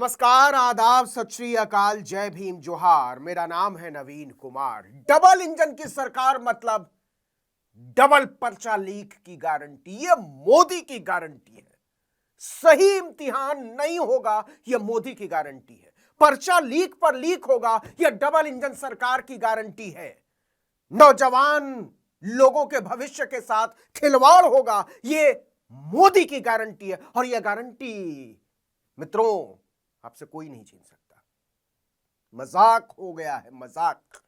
नमस्कार, आदाब, सत श्री अकाल, जय भीम, जोहार। मेरा नाम है नवीन कुमार। डबल इंजन की सरकार मतलब डबल पर्चा लीक की गारंटी। ये मोदी की गारंटी है। सही इम्तिहान नहीं होगा, यह मोदी की गारंटी है। पर्चा लीक पर लीक होगा, यह डबल इंजन सरकार की गारंटी है। नौजवान लोगों के भविष्य के साथ खिलवाड़ होगा, यह मोदी की गारंटी है। और यह गारंटी मित्रों आपसे कोई नहीं छीन सकता। मजाक हो गया है, मजाक।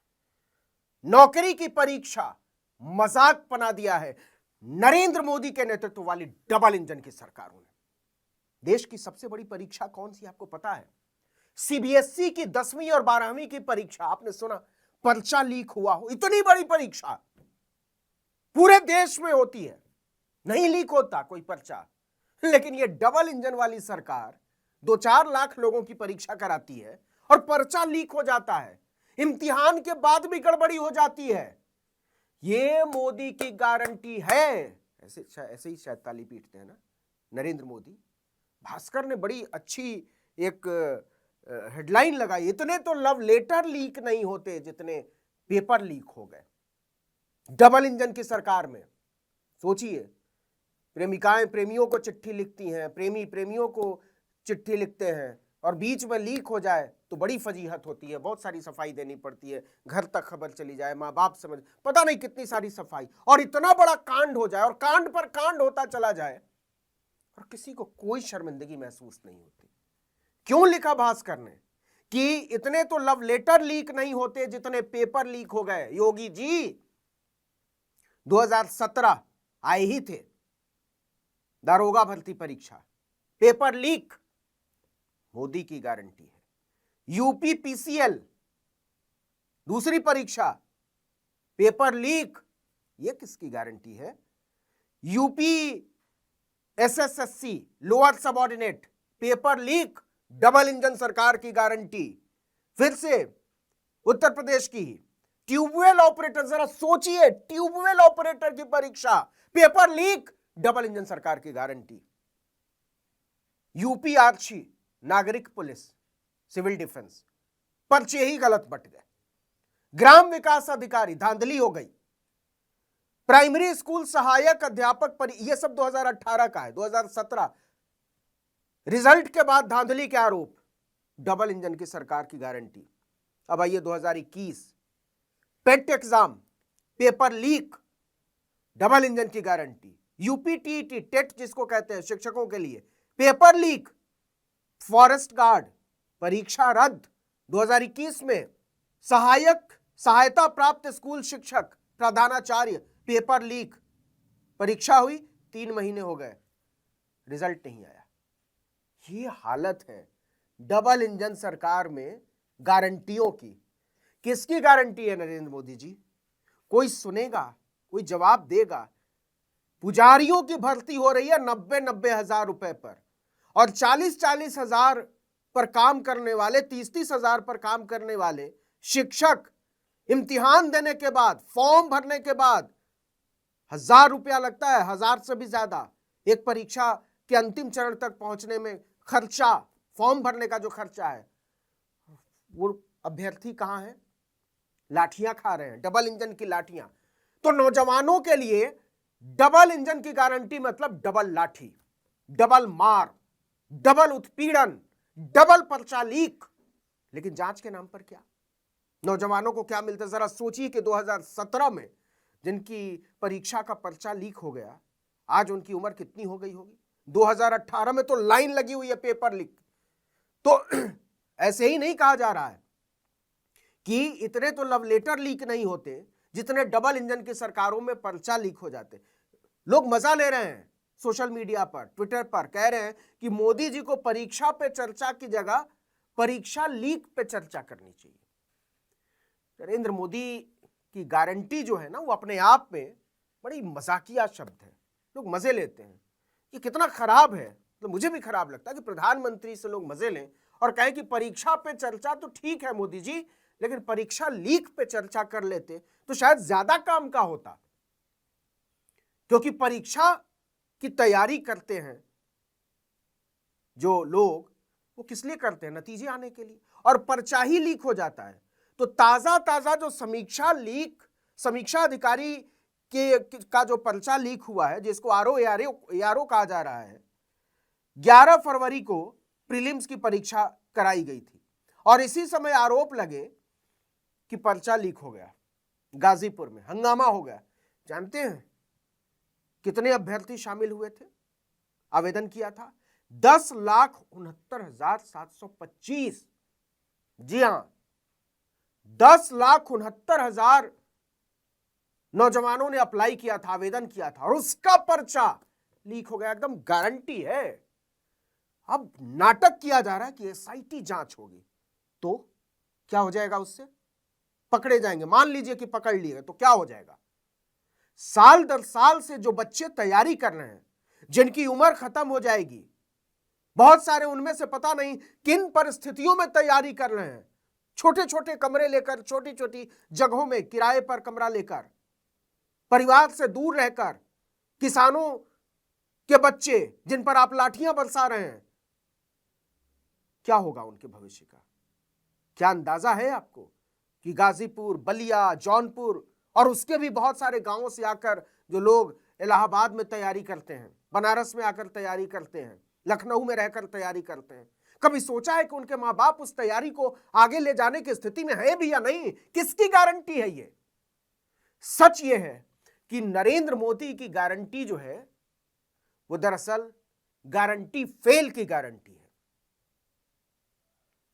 नौकरी की परीक्षा मजाक बना दिया है नरेंद्र मोदी के नेतृत्व वाली डबल इंजन की सरकारों ने। देश की सबसे बड़ी परीक्षा कौन सी आपको पता है? सीबीएसई की 10वीं और 12वीं की परीक्षा। आपने सुना पर्चा लीक हुआ हो? इतनी बड़ी परीक्षा पूरे देश में होती है, नहीं लीक होता कोई पर्चा। लेकिन यह डबल इंजन वाली सरकार 2-4 लाख लोगों की परीक्षा कराती है और पर्चा लीक हो जाता है। इम्तिहान के बाद भी गड़बड़ी हो जाती है। यह मोदी की गारंटी है। ऐसे ही शायद ताली पीटते हैं ना नरेंद्र मोदी। भास्कर ने बड़ी अच्छी एक हेडलाइन लगाई, इतने तो लव लेटर लीक नहीं होते जितने पेपर लीक हो गए डबल इंजन की सरकार में। सोचिए, प्रेमिकाएं प्रेमियों को चिट्ठी लिखती हैं, प्रेमी प्रेमियों को चिट्ठी लिखते हैं, और बीच में लीक हो जाए तो बड़ी फजीहत होती है। बहुत सारी सफाई देनी पड़ती है, घर तक खबर चली जाए, माँ बाप समझ, पता नहीं कितनी सारी सफाई, और इतना बड़ा कांड हो जाए और कांड पर कांड होता चला जाए और किसी को कोई शर्मिंदगी महसूस नहीं होती। क्यों लिखा भास्कर ने कि इतने तो लव लेटर लीक नहीं होते जितने पेपर लीक हो गए? योगी जी 2017 आए ही थे, दारोगा भर्ती परीक्षा, पेपर लीक मोदी की गारंटी है। यूपी पीसीएल दूसरी परीक्षा, पेपर लीक, यह किसकी गारंटी है? UP SSSC lower subordinate, paper leak, double engine सरकार की गारंटी। फिर से उत्तर प्रदेश की ट्यूबवेल ऑपरेटर, जरा सोचिए, ट्यूबवेल ऑपरेटर की परीक्षा, पेपर लीक, डबल इंजन सरकार की गारंटी। यूपी आर्ची नागरिक पुलिस सिविल डिफेंस, पर्चे ही गलत बट गए। ग्राम विकास अधिकारी, धांधली हो गई। प्राइमरी स्कूल सहायक अध्यापक यह सब 2018 का है। 2017 रिजल्ट के बाद धांधली के आरोप, डबल इंजन की सरकार की गारंटी। अब आइए 2021 पेट exam, paper leak, double engine की गारंटी। यूपी टीईटी टेट जिसको कहते हैं शिक्षकों के लिए, पेपर लीक। फॉरेस्ट गार्ड परीक्षा रद्द 2021 में। सहायता प्राप्त स्कूल शिक्षक प्रधानाचार्य, पेपर लीक, परीक्षा हुई 3 महीने हो गए, रिजल्ट नहीं आया। ये हालत है डबल इंजन सरकार में गारंटियों की। किसकी गारंटी है नरेंद्र मोदी जी? कोई सुनेगा, कोई जवाब देगा? पुजारियों की भर्ती हो रही है 90-90 हजार रुपए पर, और 40-40 हजार पर काम करने वाले, 30-30 हजार पर काम करने वाले शिक्षक इम्तिहान देने के बाद, फॉर्म भरने के बाद 1000 रुपया लगता है, 1000 से भी ज्यादा। एक परीक्षा के अंतिम चरण तक पहुंचने में खर्चा, फॉर्म भरने का जो खर्चा है, वो अभ्यर्थी कहां है? लाठियां खा रहे हैं, डबल इंजन की लाठियां। तो नौजवानों के लिए डबल इंजन की गारंटी मतलब डबल लाठी, डबल मार, डबल उत्पीड़न, डबल पर्चा लीक। लेकिन जांच के नाम पर क्या? नौजवानों को क्या मिलता? जरा सोचिए कि 2017 में जिनकी परीक्षा का पर्चा लीक हो गया, आज उनकी उम्र कितनी हो गई होगी? 2018 में तो लाइन लगी हुई है पेपर लीक। तो ऐसे ही नहीं कहा जा रहा है कि इतने तो लव लेटर लीक नहीं होते जितने डबल इंजन की सरकारों में पर्चा लीक हो जाते। लोग मजा ले रहे हैं सोशल मीडिया पर, ट्विटर पर, कह रहे हैं कि मोदी जी को परीक्षा पे चर्चा की जगह परीक्षा लीक पे चर्चा करनी चाहिए। नरेंद्र मोदी की गारंटी जो है ना, वो अपने आप में बड़ी मजाकिया शब्द है। लोग मजे लेते हैं। ये कितना खराब है, तो मुझे भी खराब लगता है कि प्रधानमंत्री से लोग मजे लें और कहें कि परीक्षा पे चर्चा तो ठीक है मोदी जी, लेकिन परीक्षा लीक पे चर्चा कर लेते तो शायद ज्यादा काम का होता। क्योंकि परीक्षा की तैयारी करते हैं जो लोग, वो किस लिए करते हैं? नतीजे आने के लिए। और पर्चा ही लीक हो जाता है तो ताजा जो समीक्षा अधिकारी का जो पर्चा लीक हुआ है, जिसको आरओ कहा जा रहा है, 11 फरवरी को प्रीलिम्स की परीक्षा कराई गई थी और इसी समय आरोप लगे कि पर्चा लीक हो गया। गाजीपुर में हंगामा हो गया। जानते हैं कितने अभ्यर्थी शामिल हुए थे? आवेदन किया था 10,69,725। जी हां, 10,69,000 नौजवानों ने अप्लाई किया था, आवेदन किया था और उसका पर्चा लीक हो गया। एकदम गारंटी है। अब नाटक किया जा रहा है कि एसआईटी जांच होगी तो क्या हो जाएगा? उससे पकड़े जाएंगे। मान लीजिए कि पकड़ लिए तो क्या हो जाएगा? साल दर साल से जो बच्चे तैयारी कर रहे हैं, जिनकी उम्र खत्म हो जाएगी, बहुत सारे उनमें से पता नहीं किन परिस्थितियों में तैयारी कर रहे हैं, छोटे छोटे कमरे लेकर, छोटी छोटी जगहों में किराए पर कमरा लेकर, परिवार से दूर रहकर, किसानों के बच्चे जिन पर आप लाठियां बरसा रहे हैं, क्या होगा उनके भविष्य का? क्या अंदाजा है आपको कि गाजीपुर, बलिया, जौनपुर और उसके भी बहुत सारे गांवों से आकर जो लोग इलाहाबाद में तैयारी करते हैं, बनारस में आकर तैयारी करते हैं, लखनऊ में रहकर तैयारी करते हैं, कभी सोचा है कि उनके मां बाप उस तैयारी को आगे ले जाने की स्थिति में है भी या नहीं? किसकी गारंटी है ये? सच ये है कि नरेंद्र मोदी की गारंटी जो है वो दरअसल गारंटी फेल की गारंटी है।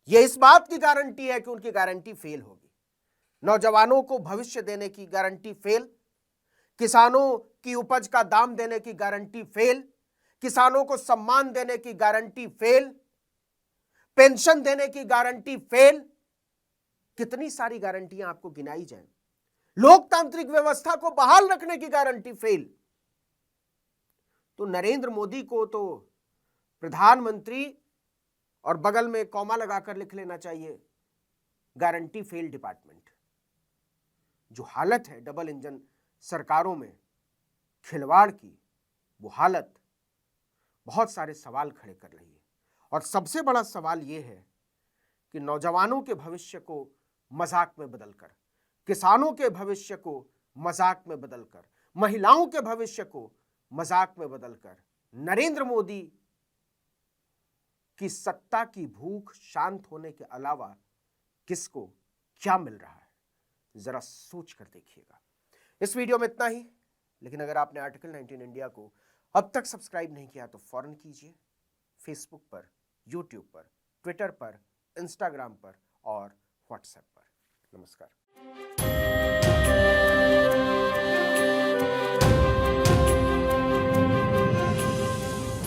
यह इस बात की गारंटी है कि उनकी गारंटी फेल होगी। नौजवानों को भविष्य देने की गारंटी फेल, किसानों की उपज का दाम देने की गारंटी फेल, किसानों को सम्मान देने की गारंटी फेल, पेंशन देने की गारंटी फेल। कितनी सारी गारंटियां आपको गिनाई जाएं। लोकतांत्रिक व्यवस्था को बहाल रखने की गारंटी फेल। तो नरेंद्र मोदी को तो प्रधानमंत्री और बगल में कॉमा लगाकर लिख लेना चाहिए, गारंटी फेल डिपार्टमेंट। जो हालत है डबल इंजन सरकारों में खिलवाड़ की, वो हालत बहुत सारे सवाल खड़े कर रही है। और सबसे बड़ा सवाल यह है कि नौजवानों के भविष्य को मजाक में बदलकर, किसानों के भविष्य को मजाक में बदलकर, महिलाओं के भविष्य को मजाक में बदलकर नरेंद्र मोदी की सत्ता की भूख शांत होने के अलावा किसको क्या मिल रहा है, जरा सोच कर देखिएगा। इस वीडियो में इतना ही, लेकिन अगर आपने आर्टिकल 19 इंडिया को अब तक सब्सक्राइब नहीं किया तो फौरन कीजिए। फेसबुक पर, यूट्यूब पर, ट्विटर पर, इंस्टाग्राम पर और व्हाट्सएप पर। नमस्कार।